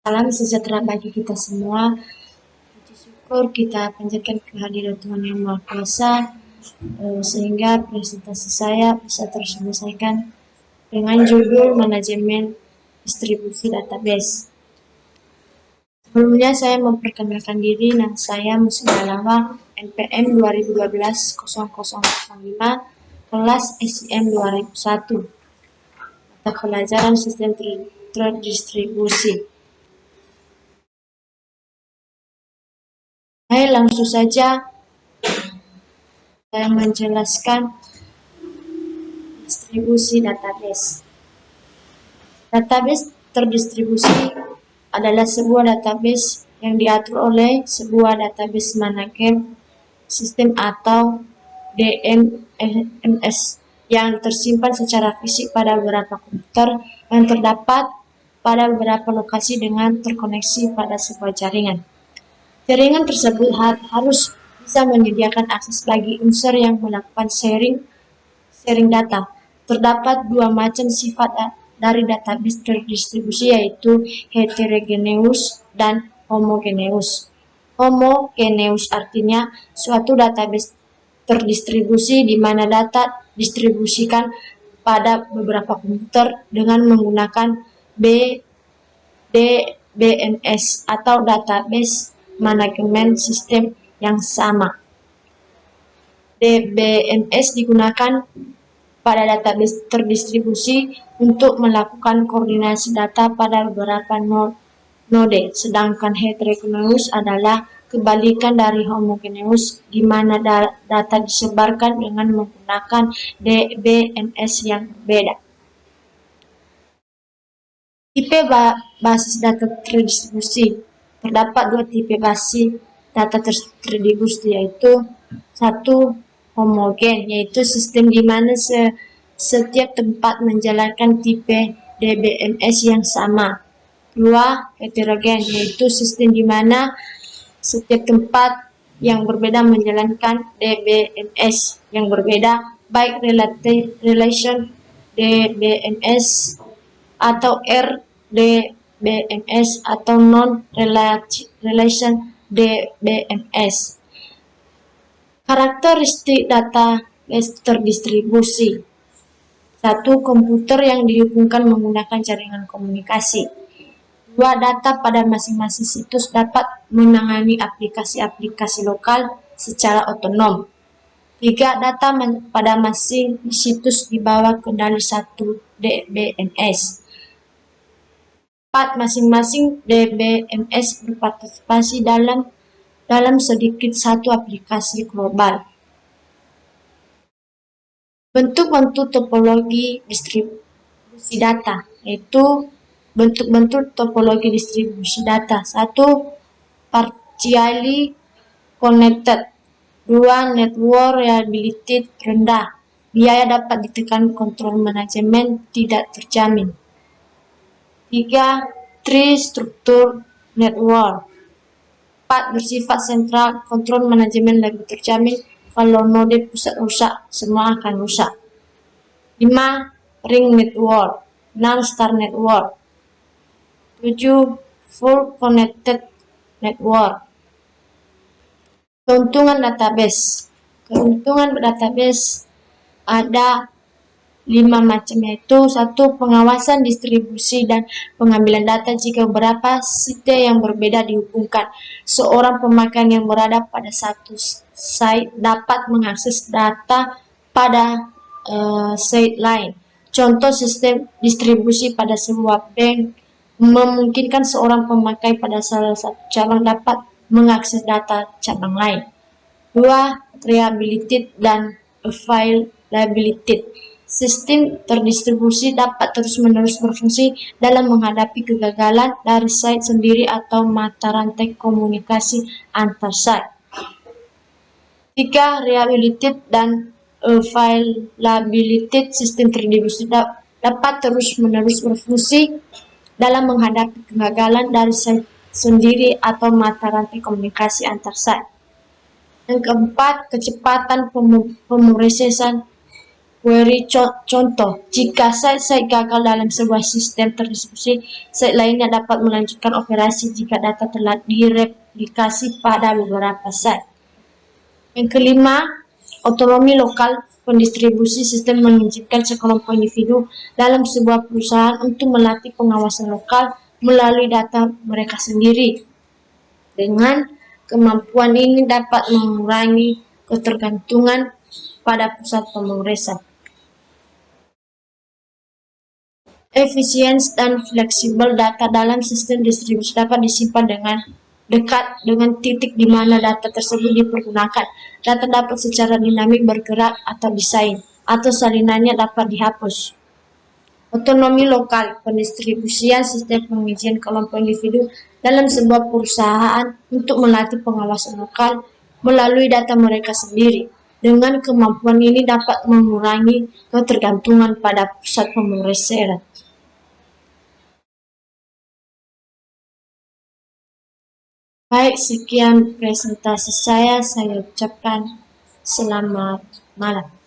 Salam sejahtera bagi kita semua. Puji syukur kita panjatkan kehadiran Tuhan Yang Maha Kuasa, sehingga presentasi saya bisa terselesaikan dengan judul manajemen distribusi database. Sebelumnya saya memperkenalkan diri, nama saya Musliha Lawang, NPM 2012-0005, kelas SIM 2001, mata pelajaran sistem terdistribusi. Baik, langsung saja saya menjelaskan distribusi database. Database terdistribusi adalah sebuah database yang diatur oleh sebuah database manager sistem atau DMS yang tersimpan secara fisik pada beberapa komputer yang terdapat pada beberapa lokasi dengan terkoneksi pada sebuah jaringan. Jaringan tersebut harus bisa menyediakan akses bagi unsur yang melakukan sharing data. Terdapat dua macam sifat dari database terdistribusi, yaitu heterogeneous dan homogeneous. Homogeneous artinya suatu database terdistribusi di mana data distribusikan pada beberapa komputer dengan menggunakan DBMS atau database manajemen sistem yang sama. DBMS digunakan pada database terdistribusi untuk melakukan koordinasi data pada beberapa node, sedangkan heterogeneous adalah kebalikan dari homogeneous, di mana data disebarkan dengan menggunakan DBMS yang berbeda. Tipe basis data terdistribusi. Terdapat dua tipe basis data terdistribusi, yaitu satu, homogen, yaitu sistem di mana setiap tempat menjalankan tipe DBMS yang sama. Dua, heterogen, yaitu sistem di mana setiap tempat yang berbeda menjalankan DBMS yang berbeda, baik relation DBMS atau RDBMS atau non-relation DBMS. Karakteristik database terdistribusi. Satu, komputer yang dihubungkan menggunakan jaringan komunikasi. Dua, data pada masing-masing situs dapat menangani aplikasi-aplikasi lokal secara otonom. Tiga, data pada masing situs dibawa kendali satu DBMS. 4. Masing-masing DBMS berpartisipasi dalam sedikit satu aplikasi global. Bentuk-bentuk topologi distribusi data, yaitu bentuk-bentuk topologi distribusi data. 1. Partially connected. 2. Network reliability rendah. Biaya dapat ditekan, kontrol manajemen tidak terjamin. 3. Tree structure network. 4. Bersifat sentral, kontrol manajemen lebih terjamin. Kalau node pusat rusak, semua akan rusak. 5. Ring network. 6. Star network. 7. Full connected network. Keuntungan database. Keuntungan database ada 5 macam, yaitu 1. Pengawasan distribusi dan pengambilan data jika beberapa site yang berbeda dihubungkan. Seorang pemakai yang berada pada satu site dapat mengakses data pada site lain. Contoh sistem distribusi pada sebuah bank memungkinkan seorang pemakai pada salah satu cabang dapat mengakses data cabang lain. 2. Reliability dan availability. Sistem terdistribusi dapat terus-menerus berfungsi dalam menghadapi kegagalan dari site sendiri atau mata rantai komunikasi antar site. 3. Reliability dan availability. Sistem terdistribusi dapat terus-menerus berfungsi dalam menghadapi kegagalan dari site sendiri atau mata rantai komunikasi antar site. Yang keempat, kecepatan pemrosesan Query contoh, jika site gagal dalam sebuah sistem terdistribusi, site lainnya dapat melanjutkan operasi jika data telah direplikasi pada beberapa site. Yang kelima, otonomi lokal pendistribusi sistem mengizinkan sekelompok individu dalam sebuah perusahaan untuk melatih pengawasan lokal melalui data mereka sendiri. Dengan kemampuan ini dapat mengurangi ketergantungan pada pusat pemrosesan. Efisiensi dan fleksibel data dalam sistem distribusi dapat disimpan dengan dekat dengan titik di mana data tersebut dipergunakan. Data dapat secara dinamik bergerak atau desain, atau salinannya dapat dihapus. Otonomi lokal, pendistribusian sistem pengujian kelompok individu dalam sebuah perusahaan untuk melatih pengawasan lokal melalui data mereka sendiri. Dengan kemampuan ini dapat mengurangi ketergantungan pada pusat pemrosesan. Baik, sekian presentasi saya ucapkan selamat malam.